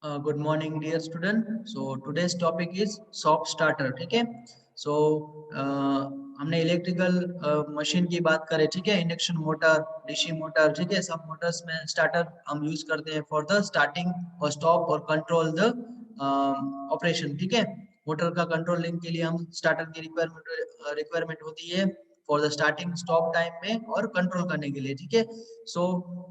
Good morning dear student. So today's topic is soft starter. ठीक है। सो हमने electrical machine की बात करें। ठीक है, इंडक्शन मोटर, डीसी मोटर, ठीक है, सब मोटर्स में स्टार्टर हम यूज करते हैं फॉर द स्टार्टिंग और स्टॉप और कंट्रोल द ऑपरेशन। ठीक है, मोटर का कंट्रोलिंग के लिए हम स्टार्टर की रिक्वायरमेंट होती है for the starting stop time में और कंट्रोल करने के लिए। ठीक है। सो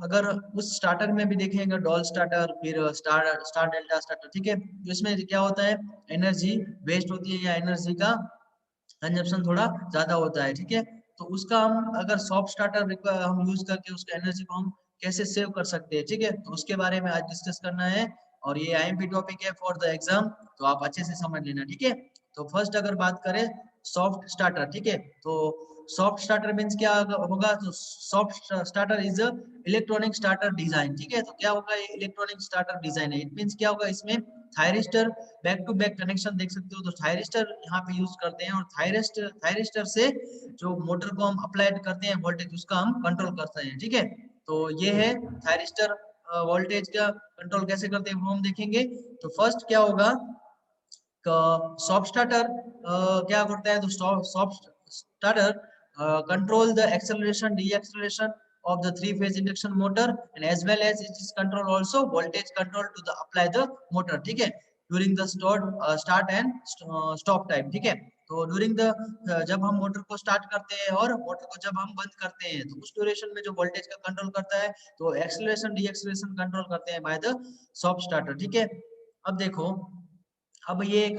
अगर उस स्टार्टर में भी देखेंगे डॉल स्टार्टर, फिर स्टार डेल्टा स्टार्टर। ठीक है, तो इसमें क्या होता है, एनर्जी वेस्ट होती है या एनर्जी का कंजप्शन थोड़ा ज्यादा होता है। ठीक है, तो उसका हम अगर सॉफ्ट स्टार्टर हम यूज करके उसका एनर्जी को हम कैसे सेव कर सकते हैं। ठीक है, तो उसके बारे में आज डिस्कस करना है और ये आईएमपी टॉपिक है फॉर द एग्जाम, तो आप अच्छे से समझ लेना। ठीक है, तो फर्स्ट अगर बात करें सॉफ्ट स्टार्टर। ठीक है, तो सॉफ्ट स्टार्टर मीन्स क्या होगा, तो soft starter is electronic starter design. ठीक है, तो क्या होगा, ये इलेक्ट्रॉनिक स्टार्टर डिजाइन है। इट मीन्स क्या होगा, इसमें thyristor back to back connection देख सकते हो, तो थायरिस्टर यहाँ पे यूज करते हैं और थायरिस्टर से जो मोटर को हम अप्लाइड करते हैं वोल्टेज, उसका हम कंट्रोल करते हैं। ठीक है, तो ये है थायरिस्टर वोल्टेज का कंट्रोल कैसे करते हैं वो हम देखेंगे। तो फर्स्ट क्या होगा, सॉफ्ट स्टार्टर क्या करता है, तो soft starter control the acceleration deacceleration of the three phase induction motor and as well as it is control also voltage control to the apply the motor। ठीक है, during the start and stop time। ठीक है, तो during the जब हम motor को start करते हैं और मोटर को जब हम बंद करते हैं, तो उस ड्यूरेशन में जो वोल्टेज का कंट्रोल करता है, तो एक्सेलरेशन डीएक्सेलरेशन कंट्रोल करते हैं बाय द सॉफ्ट स्टार्टर। ठीक है, अब देखो, अब ये एक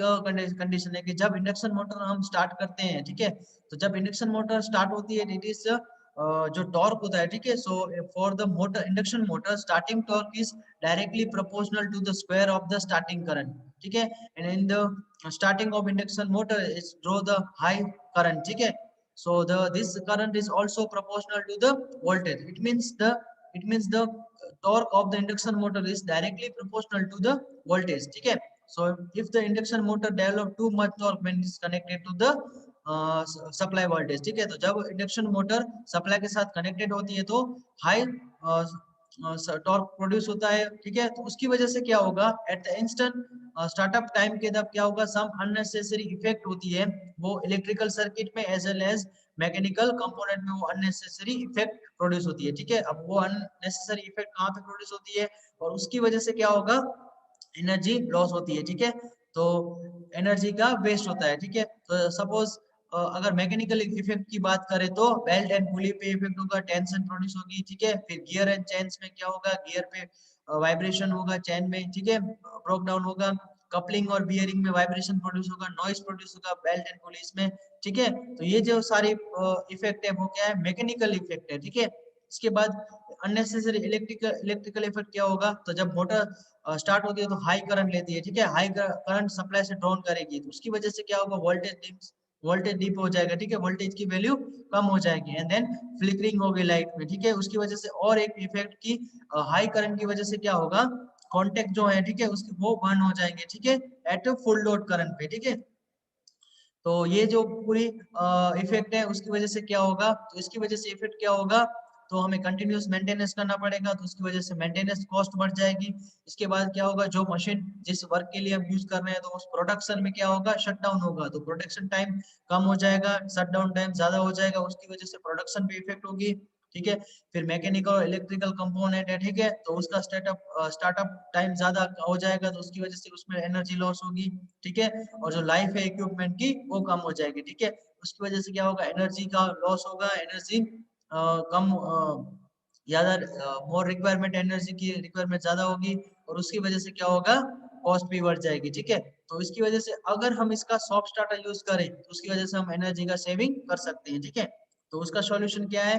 कंडीशन है कि जब इंडक्शन मोटर हम स्टार्ट करते हैं। ठीक है, तो जब इंडक्शन मोटर स्टार्ट होती है, इट इज जो टॉर्क होता है। ठीक है, so for the motor, induction motor starting torque is directly proportional to the square of the starting current. ठीक है, and in the starting of induction motor is draw the high current. ठीक है, so the this current is also proportional to the voltage। it means the torque of the induction motor is directly proportional to the voltage। ठीक है, so if the induction motor develop too much torque when it is connected to the supply voltage. ठीक है, तो जब induction motor supply के साथ connected होती है तो हाई टॉर्क प्रोड्यूस होता है। ठीक है, तो उसकी वजह से क्या होगा, at the instant startup time के तब क्या होगा, सम अननेसेसरी इफेक्ट होती है वो इलेक्ट्रिकल सर्किट में as well as mechanical component में, वो अननेसेसरी इफेक्ट प्रोड्यूस होती है। ठीक है, अब वो अननेसेसरी इफेक्ट कहाँ पे प्रोड्यूस होती है और उसकी वजह से क्या होगा, एनर्जी लॉस होती है। ठीक है, तो एनर्जी का वेस्ट होता है। ठीक है, तो सपोज अगर मैकेनिकल इफेक्ट की बात करें तो बेल्ट एंड पुली पे इफेक्ट होगा, टेंशन प्रोड्यूस होगी। ठीक है, फिर गियर एंड चेन्स में क्या होगा, गियर पे वाइब्रेशन होगा, चेन में, ठीक है, ब्रोक डाउन होगा, कपलिंग और बियरिंग में वाइब्रेशन प्रोड्यूस होगा, नॉइज प्रोड्यूस होगा बेल्ट एंड पुलिस में। ठीक है, तो ये जो सारी इफेक्ट है वो क्या है, मैकेनिकल इफेक्ट है। ठीक है, इसके बाद अननेसेसरी इलेक्ट्रिकल इफेक्ट क्या होगा, तो जब मोटर स्टार्ट होती है तो हाई करंट लेती है। ठीक है, हाई करंट सप्लाई से ड्रॉन करेगी, तो उसकी वजह से क्या होगा, वोल्टेज डिप हो जाएगा। ठीक है, वोल्टेज की वैल्यू कम हो जाएगी एंड देन फ्लिकरिंग होगी लाइट में। ठीक है, उसकी वजह से और एक इफेक्ट की हाई करंट की वजह से क्या होगा, कॉन्टेक्ट जो है, ठीक है, उसके वो बर्न हो जाएंगे। ठीक है, एट फुल लोड करंट पे। ठीक है, तो ये जो पूरी इफेक्ट है उसकी वजह से क्या होगा, तो इसकी वजह से इफेक्ट क्या होगा, तो हमें कंटिन्यूस मेंटेनेंस करना पड़ेगा, तो उसकी वजह से मेंटेनेंस कॉस्ट बढ़ जाएगी। इसके बाद क्या होगा, जो मशीन जिस वर्क के लिए हम यूज कर रहे हैं तो उस प्रोडक्शन में क्या होगा, शट डाउन होगा, तो प्रोडक्शन टाइम कम हो जाएगा, शट डाउन टाइम ज्यादा हो जाएगा, उसकी वजह से प्रोडक्शन पे इफेक्ट होगी। ठीक है, फिर मैकेनिकल और इलेक्ट्रिकल कंपोनेंट है। ठीक है, तो उसका स्टार्टअप टाइम ज्यादा हो जाएगा, तो उसकी वजह से उसमें एनर्जी लॉस होगी। ठीक है, और जो लाइफ है इक्विपमेंट की वो कम हो जाएगी। ठीक है, उसकी वजह से क्या होगा, एनर्जी का लॉस होगा, एनर्जी कम ज्यादा, मोर रिक्वायरमेंट, एनर्जी की रिक्वायरमेंट ज्यादा होगी और उसकी वजह से क्या होगा, कॉस्ट भी बढ़ जाएगी। ठीक है, तो इसकी वजह से अगर हम इसका सॉफ्ट स्टार्टर यूज करें तो उसकी वजह से हम एनर्जी का सेविंग कर सकते हैं। ठीक है, तो उसका सॉल्यूशन क्या है,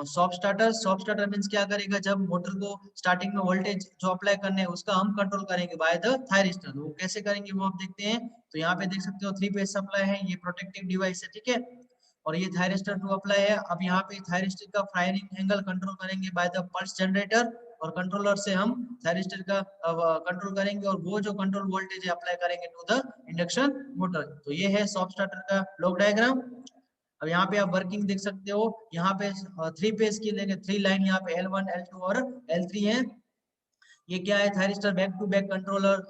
सॉफ्ट स्टार्टर मींस क्या करेगा, जब मोटर को स्टार्टिंग में वोल्टेज जो अप्लाई करने हैं उसका हम कंट्रोल करेंगे बाय द थायरिस्टर। वो कैसे करेंगे वो आप देखते हैं, तो यहाँ पे देख सकते हो 3 फेज सप्लाई है, ये प्रोटेक्टिव डिवाइस है। ठीक है, और ये थायरिस्टर टू अप्लाई है। अब यहाँ पे थायरिस्टर का फायरिंग एंगल कंट्रोल करेंगे बाय द पल्स जनरेटर, और कंट्रोलर से हम थायरिस्टर का कंट्रोल करेंगे और वो जो कंट्रोल वोल्टेज अप्लाई करेंगे टू द इंडक्शन मोटर। तो ये है सॉफ्ट स्टार्टर का ब्लॉक डायग्राम। अब यहाँ पे आप वर्किंग देख सकते हो, यहाँ पे 3 फेज की लेंगे, 3 लाइन यहाँ पे L1 L2 और L3 है। ये क्या है, thyristor back to back controller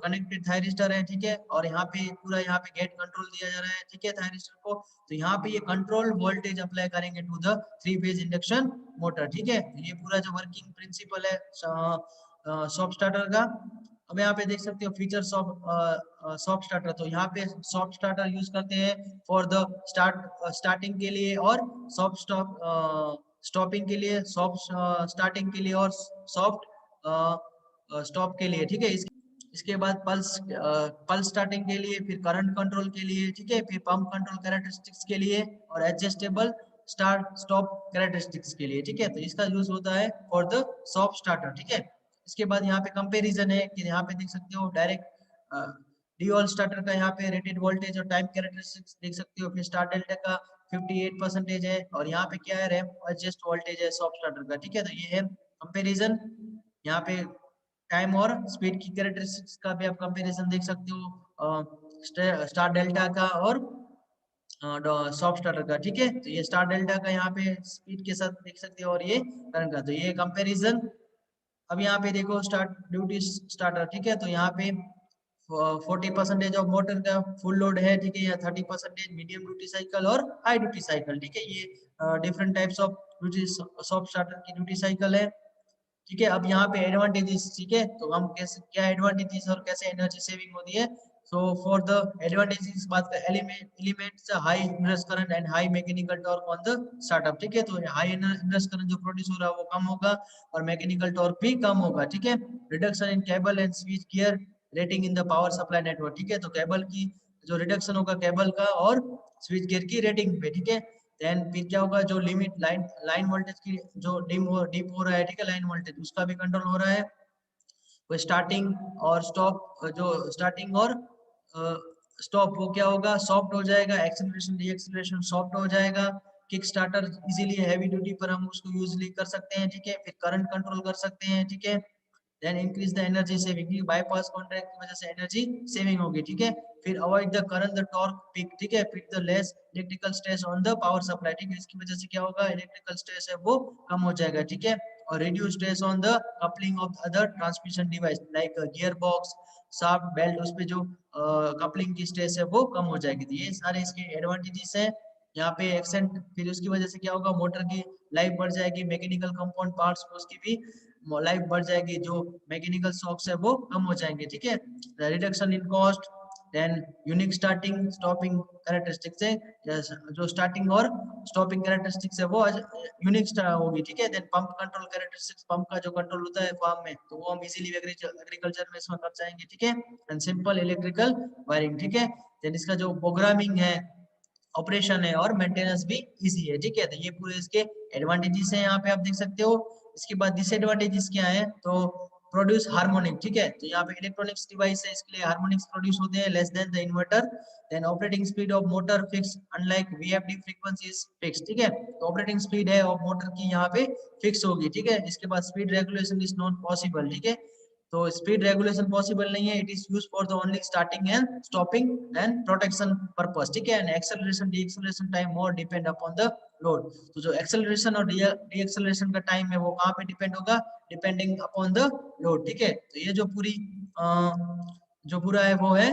connected thyristor है, ठीक है। और यहाँ पे पूरा यहाँ पे गेट कंट्रोल दिया जा रहा है, ठीक है, थायरिस्टर को। तो यहाँ पे ये कंट्रोल वोल्टेज अप्लाई करेंगे to the 3 phase induction motor, ठीक है। ये पूरा जो वर्किंग प्रिंसिपल है सॉफ्ट स्टार्टर का। अब यहाँ पे देख सकते हो फीचर्स ऑफ सॉफ्ट स्टार्टर। तो यहाँ पे सॉफ्ट स्टार्टर यूज करते हैं फॉर द स्टार्टिंग के लिए, और सॉफ्ट स्टॉपिंग के लिए, सॉफ्ट स्टार्टिंग के लिए, और सॉफ्ट स्टॉप के लिए, ठीक है। इसके बाद पल्स स्टार्टिंग के लिए, फिर करंट कंट्रोल के लिए, ठीक है, फिर पंप कंट्रोल कैरेक्टरिस्टिक्स के लिए, और एडजस्टेबल स्टार्ट स्टॉप कैरेक्टरिस्टिक्स के लिए, ठीक है। तो इसका यूज होता है फॉर द सॉफ्ट स्टार्टर, ठीक है। इसके बाद यहाँ पे कंपैरिजन है कि यहाँ पे देख सकते हो डायरेक्ट ड्यूल स्टार्टर का यहाँ पे रेटेड वोल्टेज और टाइम कैरेक्टरिस्टिक्स देख सकते हो। फिर स्टार डेल्टा का 58% है, और यहाँ पे क्या है, रैंप एडजस्ट वोल्टेज है सॉफ्ट स्टार्टर का, ठीक है। तो ये है कंपैरिजन। यहाँ पे टाइम और स्पीड की कैरेक्टरिस्टिक्स का भी आप कंपैरिजन देख सकते हो, स्टार डेल्टा का और सॉफ्ट स्टार्टर का, ठीक है। तो ये स्टार डेल्टा का यहाँ पे स्पीड के साथ देख सकते हो, और ये करंट का। तो ये कंपैरिजन। अब यहाँ पे देखो स्टार्ट ड्यूटी स्टार्टर, ठीक है। तो यहाँ पे 40% ऑफ मोटर का फुल लोड है, ठीक है, या 30% मीडियम ड्यूटी साइकिल और हाई ड्यूटी साइकिल, ठीक है। ये different types of duty soft starter की ड्यूटी साइकिल है, ठीक है। अब यहाँ पे एडवांटेजेस, ठीक है, तो हम कैसे क्या एडवांटेजेस और कैसे एनर्जी सेविंग होती है। सो फॉर द एडवांटेजेस बात कर, elements high inrush current and high mechanical torque on the startup, ठीक है। तो हाई इनरश करंट जो प्रोड्यूस हो रहा है वो कम होगा, और मैकेनिकल टॉर्क भी कम होगा, ठीक है। Reduction in cable and switch gear rating in the power supply network, ठीक है। तो केबल की जो रिडक्शन होगा केबल का और स्विच गियर की रेटिंग पे, ठीक है। देन फिर क्या होगा, जो लिमिट लाइन वोल्टेज की जो डिप हो रहा है, ठीक है, लाइन वोल्टेज उसका भी कंट्रोल हो रहा है। वो स्टार्टिंग और स्टॉप, जो स्टार्टिंग और स्टॉप वो क्या होगा, सॉफ्ट हो जाएगा। एक्सेलरेशन डीएक्सेलरेशन सॉफ्ट हो जाएगा। Kick starter easily heavy duty पर हम उसको यूजली कर सकते हैं, ठीक है। फिर करंट कंट्रोल कर सकते हैं, ठीक है। Then increase the energy saving, bypass contract की वजह से एनर्जी सेविंग होगी, ठीक है। फिर avoid the current the torque peak, ठीक है। फिर the less electrical stress on the power supply, ठीक है। इसकी वजह से क्या होगा, इलेक्ट्रिकल स्ट्रेस है वो कम हो जाएगा, ठीक है। और reduce stress on the coupling of other transmission device like gear box, shaft belt, उस पे जो कपलिंग की स्ट्रेस है वो कम हो जाएगी। तो ये सारे इसके एडवांटेजेस हैं यहाँ पे एक्सेंट। फिर उसकी वजह से क्या होगा, मोटर की लाइफ बढ़ जाएगी, मैकेनिकल कंपाउंड पार्ट्स उसकी भी लाइफ बढ़ जाएगी, जो मैकेनिकल शॉक्स है वो कम हो जाएंगे, ठीक है। Reduction in cost. Then unique starting stopping characteristics है, जो स्टार्टिंग और स्टॉपिंग कैरेक्टरिस्टिक्स है वो यूनिक होगी, ठीक है। Then pump control characteristics, pump का जो कंट्रोल होता है फार्म में, तो वो हम इजीली एग्रीकल्चर में इसमें कर जाएंगे, ठीक है। एंड सिंपल इलेक्ट्रिकल वायरिंग, ठीक है। देन इसका जो प्रोग्रामिंग है, ऑपरेशन है, और मेंटेनेंस भी इजी है, ठीक है। तो ये पूरे इसके एडवांटेजेस हैं, यहाँ पे आप देख सकते हो। इसके बाद डिसएडवांटेजेस क्या है, तो प्रोड्यूस हार्मोनिक, ठीक है। तो यहाँ पे इलेक्ट्रॉनिक्स डिवाइस है, इसके लिए हार्मोनिक्स प्रोड्यूस होते हैं less than the inverter. Then operating speed of motor fix unlike VFD frequency is fix, ठीक है। तो ऑपरेटिंग स्पीड है ऑफ मोटर की यहाँ पे फिक्स होगी, ठीक है। इसके बाद speed regulation is not possible, ठीक है। तो स्पीड रेगुलेशन पॉसिबल नहीं है, it is used for the only starting and stopping and protection purpose, ठीक है। And acceleration deceleration time more depend upon the load. तो जो एक्सेलरेशन और डीएक्सेलरेशन का टाइम है वो कहाँ पे डिपेंड होगा, डिपेंडिंग अपॉन द लोड, ठीक है। तो ये जो पूरा है वो है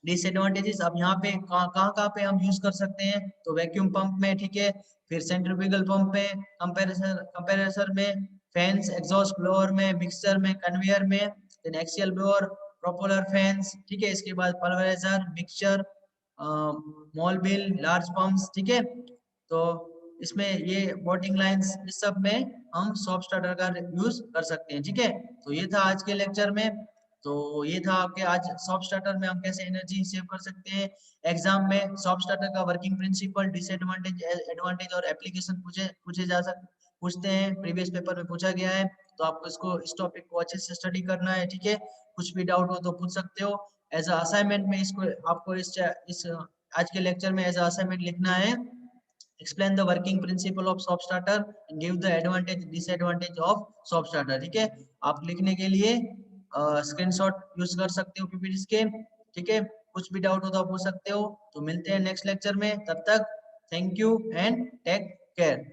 डिसएडवांटेजेस। अब यहाँ पे कहाँ पे हम यूज कर सकते हैं, तो वैक्यूम पंप में, ठीक है। फिर सेंट्रीफ्यूगल पंप में, कंप्रेसर में, फैंस एग्जॉस्ट ब्लोअर में, मिक्सचर में, कन्वेयर में, then axial blower, propeller fans, ठीक है। इसके बाद pulveriser, mixture, mall bill, large pumps, ठीक है। तो इसमें ये बोटिंग लाइंस, इस सब में हम सॉफ्ट स्टार्टर का यूज कर सकते हैं, ठीक है। तो ये था आज के लेक्चर में। तो ये था आपके आज सॉफ्ट स्टार्टर में हम कैसे एनर्जी सेव कर सकते हैं। एग्जाम में सॉफ्ट स्टार्टर का वर्किंग प्रिंसिपल, डिसएडवांटेज, एडवांटेज और एप्लीकेशन पूछते हैं, प्रीवियस पेपर में पूछा गया है। तो आपको इसको इस टॉपिक को अच्छे से स्टडी करना है, ठीक है। कुछ भी डाउट हो तो पूछ सकते हो। एज अ असाइनमेंट में इसको आपको इस आज के लेक्चर में एज अ असाइनमेंट लिखना है, explain the working principle of soft starter and give the advantage disadvantage of soft starter, ठीक है। आप लिखने के लिए स्क्रीनशॉट यूज कर सकते हो पीपीटी के, ठीक है। कुछ भी डाउट हो तो आप पूछ सकते हो। तो मिलते हैं नेक्स्ट लेक्चर में, तब तक thank you and take care.